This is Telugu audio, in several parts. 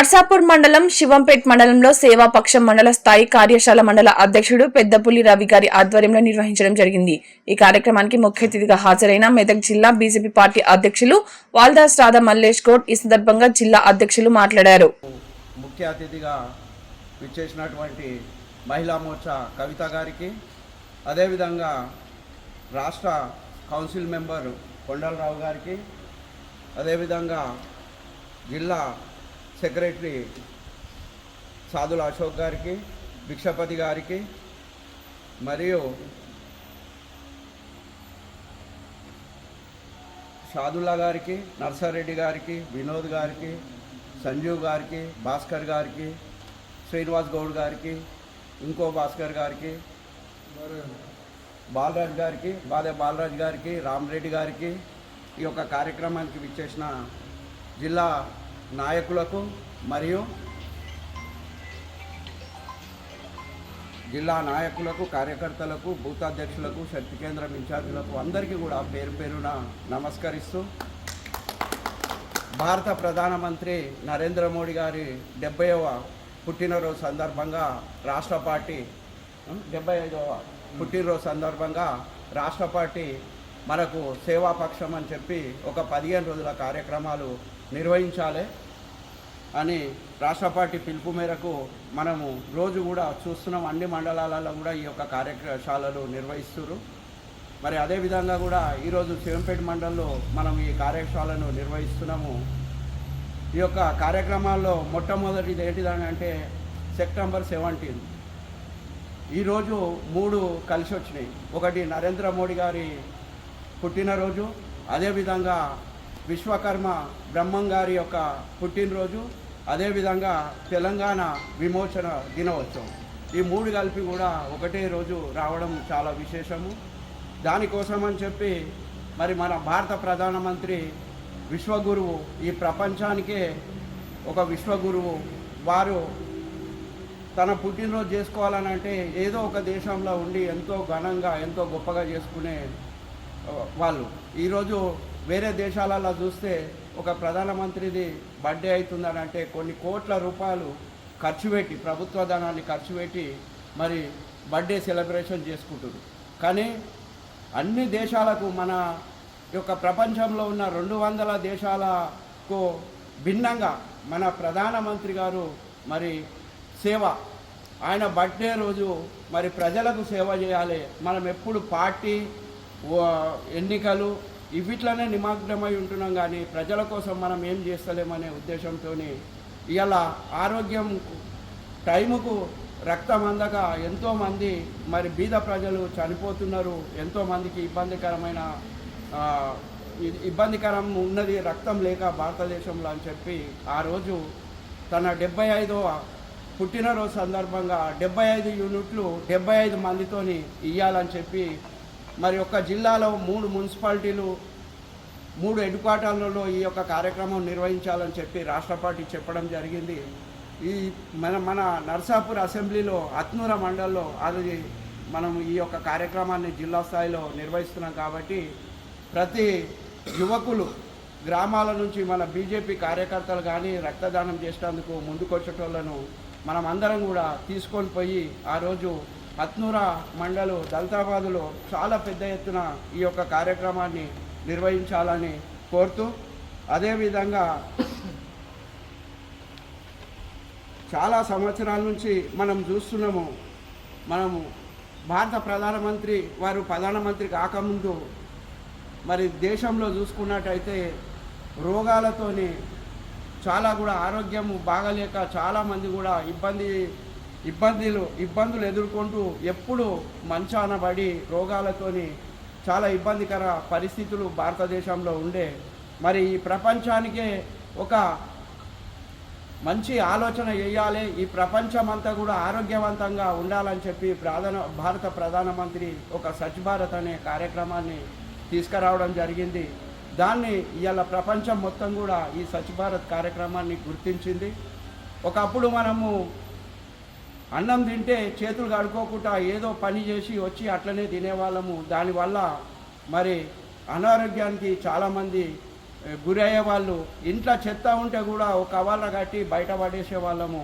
నర్సాపూర్ మండలం శివంపేట్ మండలంలో సేవాపక్షం మండల స్థాయి కార్యశాల మండల అధ్యక్షుడు పెద్దపులి రవి గారి ఆధ్వర్యంలో నిర్వహించడం జరిగింది. ఈ కార్యక్రమానికి ముఖ్య అతిథిగా హాజరైన మెదక్ జిల్లా బీజేపీ పార్టీ అధ్యక్షులు వాల్దాస్ రాధా మల్లేష్ గౌడ్ ఈ సందర్భంగా జిల్లా అధ్యక్షులు మాట్లాడారు. ముఖ్య అతిథిగా విచ్చేసినటువంటి మహిళా మోర్చా కవిత గారికి, అదేవిధంగా రాష్ట్ర కౌన్సిల్ మెంబర్ కొండలరావు గారికి, అదేవిధంగా జిల్లా సెక్రటరీ సాదుల అశోక్ గారికి, భిక్షపతి గారికి, మరియు షాదుల్లా గారికి, నర్సారెడ్డి గారికి, వినోద్ గారికి, సంజీవ్ గారికి, భాస్కర్ గారికి, శ్రీనివాస్ గౌడ్ గారికి, ఇంకో భాస్కర్ గారికి, బాలరాజ్ గారికి, బాలరాజ్ గారికి, రామరెడ్డి గారికి, ఈ యొక్క కార్యక్రమానికి విచ్చేసిన జిల్లా నాయకులకు మరియు జిల్లా నాయకులకు, కార్యకర్తలకు, బూత్ అధ్యక్షులకు, శక్తి కేంద్రం ఇన్ఛార్జీలకు అందరికీ కూడా పేరు పేరున నమస్కరిస్తూ, భారత ప్రధానమంత్రి నరేంద్ర మోడీ గారి 70వ పుట్టినరోజు సందర్భంగా రాష్ట్ర పార్టీ 75వ పుట్టినరోజు సందర్భంగా రాష్ట్ర పార్టీ మనకు సేవాపక్షం అని చెప్పి ఒక 15 రోజుల కార్యక్రమాలు నిర్వహించాలి అని రాష్ట్ర పార్టీ పిలుపు మేరకు మనము రోజు కూడా చూస్తున్నాం. అన్ని మండలాలలో కూడా ఈ యొక్క కార్యశాలలు నిర్వహిస్తున్నారు. మరి అదేవిధంగా కూడా ఈరోజు శివంపేట మండలంలో మనం ఈ కార్యశాలను నిర్వహిస్తున్నాము. ఈ యొక్క కార్యక్రమాల్లో మొట్టమొదటిది ఏంటిదంటే సెప్టెంబర్ 17 ఈరోజు 3 కలిసి వచ్చినాయి. ఒకటి నరేంద్ర మోడీ గారి పుట్టినరోజు, అదేవిధంగా విశ్వకర్మ బ్రహ్మం గారి యొక్క పుట్టినరోజు, అదేవిధంగా తెలంగాణ విమోచన దినోత్సవం. ఈ 3 కలిపి కూడా ఒకటే రోజు రావడం చాలా విశేషము. దానికోసమని చెప్పి మరి మన భారత ప్రధానమంత్రి విశ్వగురువు, ఈ ప్రపంచానికే ఒక విశ్వగురువు, వారు తన పుట్టినరోజు చేసుకోవాలని అంటే ఏదో ఒక దేశంలో ఉండి ఎంతో ఘనంగా ఎంతో గొప్పగా చేసుకునే వాళ్ళు. ఈరోజు వేరే దేశాలలో చూస్తే ఒక ప్రధానమంత్రిది బర్త్డే అవుతుందని అంటే కొన్ని కోట్ల రూపాయలు ఖర్చు పెట్టి, ప్రభుత్వ ధనాన్ని ఖర్చు పెట్టి మరి బర్త్డే సెలబ్రేషన్ చేసుకుంటారు. కానీ అన్ని దేశాలకు, మన యొక్క ప్రపంచంలో ఉన్న 200 దేశాలకు భిన్నంగా మన ప్రధానమంత్రి గారు మరి సేవ, ఆయన బర్త్డే రోజు మరి ప్రజలకు సేవ చేయాలి. మనం ఎప్పుడు పార్టీ, ఎన్నికలు వీటిలోనే నిమగ్నమై ఉంటున్నాం, కానీ ప్రజల కోసం మనం ఏం చేస్తలేమనే ఉద్దేశంతో ఇవాళ ఆరోగ్యం టైముకు రక్తం అందక ఎంతోమంది మరి బీద ప్రజలు చనిపోతున్నారు. ఎంతోమందికి ఇబ్బందికరం ఉన్నది రక్తం లేక భారతదేశంలో అని చెప్పి ఆ రోజు తన 75వ పుట్టినరోజు సందర్భంగా 75 యూనిట్లు 75 మందితోని ఇవ్వాలని చెప్పి మరి ఒక జిల్లాలో 3 మున్సిపాలిటీలు 3 హెడ్ క్వార్టర్లలో ఈ యొక్క కార్యక్రమం నిర్వహించాలని చెప్పి రాష్ట్ర పార్టీ చెప్పడం జరిగింది. ఈ మన నర్సాపూర్ అసెంబ్లీలో అత్నూర మండలంలో అది మనం ఈ యొక్క కార్యక్రమాన్ని జిల్లా స్థాయిలో నిర్వహిస్తున్నాం. కాబట్టి ప్రతి యువకులు గ్రామాల నుంచి మన బీజేపీ కార్యకర్తలు కానీ రక్తదానం చేసేందుకు ముందుకొచ్చేటోళ్లను మనం అందరం కూడా తీసుకొని పోయి ఆ రోజు అత్నూర మండలు దళితాబాదులో చాలా పెద్ద ఎత్తున ఈ యొక్క కార్యక్రమాన్ని నిర్వహించాలని కోరుతూ, అదేవిధంగా చాలా సంవత్సరాల నుంచి మనం చూస్తున్నాము. మనము భారత ప్రధానమంత్రి వారు ప్రధానమంత్రి కాకముందు మరి దేశంలో చూసుకున్నట్టయితే రోగాలతోని చాలా కూడా ఆరోగ్యం బాగలేక చాలామంది కూడా ఇబ్బందులు ఎదుర్కొంటూ ఎప్పుడు మంచాన పడి రోగాలతోని చాలా ఇబ్బందికర పరిస్థితులు భారతదేశంలో ఉండే. మరి ఈ ప్రపంచానికే ఒక మంచి ఆలోచన చేయాలి, ఈ ప్రపంచమంతా కూడా ఆరోగ్యవంతంగా ఉండాలని చెప్పి భారత ప్రధానమంత్రి ఒక స్వచ్ఛ భారత్ అనే కార్యక్రమాన్ని తీసుకురావడం జరిగింది. దాన్ని ఇవాళ ప్రపంచం మొత్తం కూడా ఈ స్వచ్ఛ భారత్ కార్యక్రమాన్ని గుర్తించింది. ఒకప్పుడు మనము అన్నం తింటే చేతులు కడుక్కోకుండా ఏదో పని చేసి వచ్చి అట్లనే తినేవాళ్ళము. దానివల్ల మరి అనారోగ్యానికి చాలామంది గురయ్యే వాళ్ళు. ఇంట్లో చెత్త ఉంటే కూడా ఒక కవర్ల కట్టి బయట పడేసే వాళ్ళము.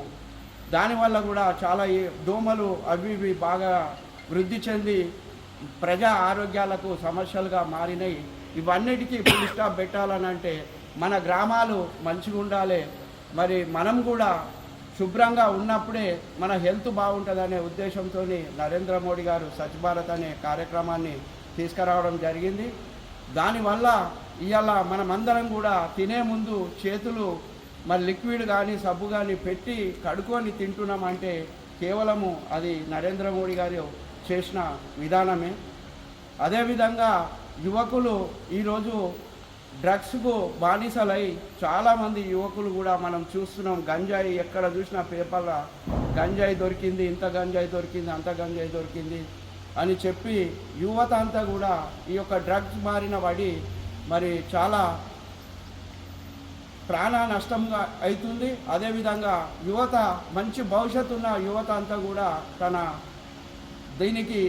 దానివల్ల కూడా చాలా దోమలు అవి ఇవి బాగా వృద్ధి చెంది ప్రజా ఆరోగ్యాలకు సమస్యలుగా మారినాయి. ఇవన్నిటికీ ఫుల్ స్టాప్ పెట్టాలని అంటే మన గ్రామాలు మంచిగా ఉండాలి. మరి మనం కూడా శుభ్రంగా ఉన్నప్పుడే మన హెల్త్ బాగుంటుందనే ఉద్దేశంతో నరేంద్ర మోడీ గారు స్వచ్ఛ భారత్ అనే కార్యక్రమాన్ని తీసుకురావడం జరిగింది. దానివల్ల ఇవాళ మనమందరం కూడా తినే ముందు చేతులు మరి లిక్విడ్ కానీ సబ్బు కానీ పెట్టి కడుక్కొని తింటున్నామంటే కేవలము అది నరేంద్ర మోడీ గారు చేసిన విధానమే. అదేవిధంగా యువకులు ఈరోజు డ్రగ్స్కు బానిసలై చాలామంది యువకులు కూడా మనం చూస్తున్నాం. గంజాయి ఎక్కడ చూసినా పేపర్లో గంజాయి దొరికింది, ఇంత గంజాయి దొరికింది, అంత గంజాయి దొరికింది అని చెప్పి యువత అంతా కూడా ఈ యొక్క డ్రగ్స్ బారిన పడి మరి చాలా ప్రాణ నష్టంగా అవుతుంది. అదేవిధంగా యువత మంచి భవిష్యత్తు ఉన్న యువత అంతా కూడా తన దీనికి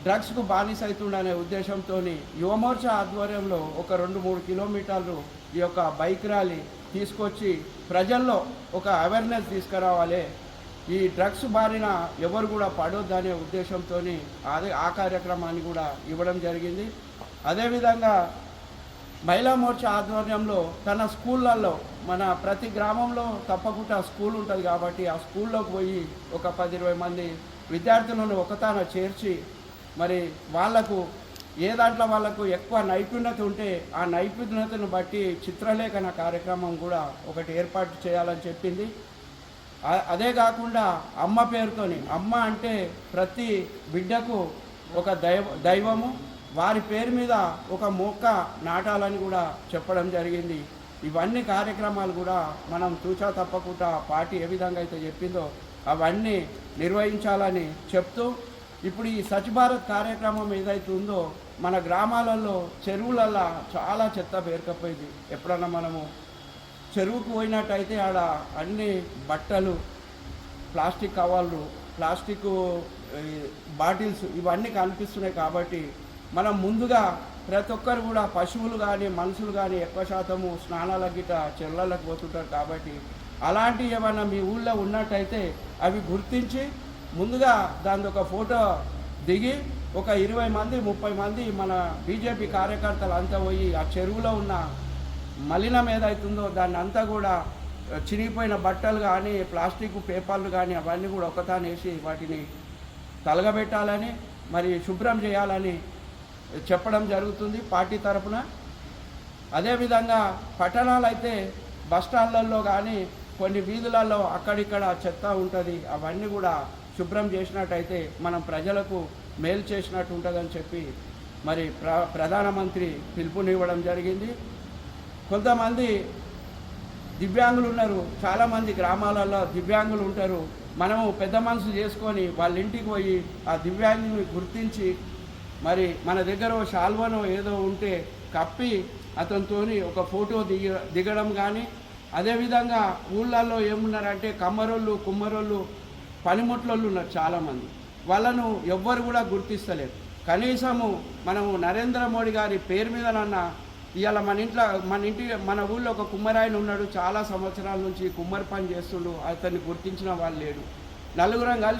డ్రగ్స్కు బానిస అవుతుండనే ఉద్దేశంతో యువమోర్చా ఆధ్వర్యంలో ఒక 2-3 కిలోమీటర్లు ఈ యొక్క బైక్ ర్యాలీ తీసుకొచ్చి ప్రజల్లో ఒక అవేర్నెస్ తీసుకురావాలి. ఈ డ్రగ్స్ బారిన ఎవరు కూడా పడొద్దనే ఉద్దేశంతో ఆ కార్యక్రమాన్ని కూడా ఇవ్వడం జరిగింది. అదేవిధంగా మహిళా మోర్చా ఆధ్వర్యంలో తన స్కూళ్ళల్లో మన ప్రతి గ్రామంలో తప్పకుండా స్కూల్ ఉంటుంది కాబట్టి ఆ స్కూల్లోకి పోయి ఒక 10-20 మంది విద్యార్థులను ఒకతాన చేర్చి మరి వాళ్లకు ఏ దాంట్లో వాళ్ళకు ఎక్కువ నైపుణ్యత ఉంటే ఆ నైపుణ్యతను బట్టి చిత్రలేఖన కార్యక్రమం కూడా ఒకటి ఏర్పాటు చేయాలని చెప్పింది. అదే కాకుండా అమ్మ పేరుతోని, అమ్మ అంటే ప్రతి బిడ్డకు ఒక దైవము, వారి పేరు మీద ఒక మొక్క నాటాలని కూడా చెప్పడం జరిగింది. ఇవన్నీ కార్యక్రమాలు కూడా మనం తూచా తప్పకుండా పార్టీ ఏ విధంగా అయితే చెప్పిందో అవన్నీ నిర్వహించాలని చెప్తూ ఇప్పుడు ఈ స్వచ్ఛ భారత్ కార్యక్రమం ఏదైతే ఉందో మన గ్రామాలలో చెరువులలో చాలా చెత్త పేరుకపోయింది. ఎప్పుడన్నా మనము చెరువుకు పోయినట్టయితే ఆడ అన్ని బట్టలు, ప్లాస్టిక్ కవర్లు, ప్లాస్టిక్ బాటిల్స్ ఇవన్నీ కనిపిస్తున్నాయి. కాబట్టి మనం ముందుగా ప్రతి ఒక్కరు కూడా పశువులు కానీ మనుషులు కానీ ఎక్కువ శాతము స్నానాల గిట్ట చెరువులకు పోతుంటారు. కాబట్టి అలాంటివి ఏమైనా మీ ఊళ్ళో ఉన్నట్టయితే అవి గుర్తించి ముందుగా దాని ఒక ఫోటో దిగి ఒక 20 మంది 30 మంది మన బీజేపీ కార్యకర్తలు అంతా పోయి ఆ చెరువులో ఉన్న మలినం ఏదైతుందో దాన్ని అంతా కూడా చిరిగిపోయిన బట్టలు కానీ ప్లాస్టిక్ పేపర్లు కానీ అవన్నీ కూడా ఒకతానేసి వాటిని తలగబెట్టాలని మరి శుభ్రం చేయాలని చెప్పడం జరుగుతుంది పార్టీ తరఫున. అదేవిధంగా పట్టణాలు అయితే బస్టాండ్లలో కానీ కొన్ని వీధులలో అక్కడిక్కడ చెత్త ఉంటుంది. అవన్నీ కూడా శుభ్రం చేసినట్టయితే మనం ప్రజలకు మేలు చేసినట్టు ఉంటుందని చెప్పి మరి ప్రధానమంత్రి పిలుపునివ్వడం జరిగింది. కొంతమంది దివ్యాంగులు ఉన్నారు, చాలామంది గ్రామాలలో దివ్యాంగులు ఉంటారు. మనము పెద్ద మనసు చేసుకొని వాళ్ళ ఇంటికి పోయి ఆ దివ్యాంగుని గుర్తించి మరి మన దగ్గర శాల్వనో ఏదో ఉంటే కప్పి అతనితో ఒక ఫోటో దిగడం కానీ, అదేవిధంగా ఊళ్ళల్లో ఏమున్నారంటే కమ్మరోళ్ళు కుమ్మరోళ్ళు పనిముట్లోళ్ళు ఉన్నారు చాలామంది. వాళ్ళను ఎవ్వరు కూడా గుర్తిస్తలేరు. కనీసము మనము నరేంద్ర మోడీ గారి పేరు మీదనన్నా ఇవాళ మన ఊళ్ళో ఒక కుమ్మరాయన ఉన్నాడు, చాలా సంవత్సరాల నుంచి కుమ్మరి పని చేస్తుండు, అతన్ని గుర్తించిన వాళ్ళు లేడు. నలుగురం కలిసి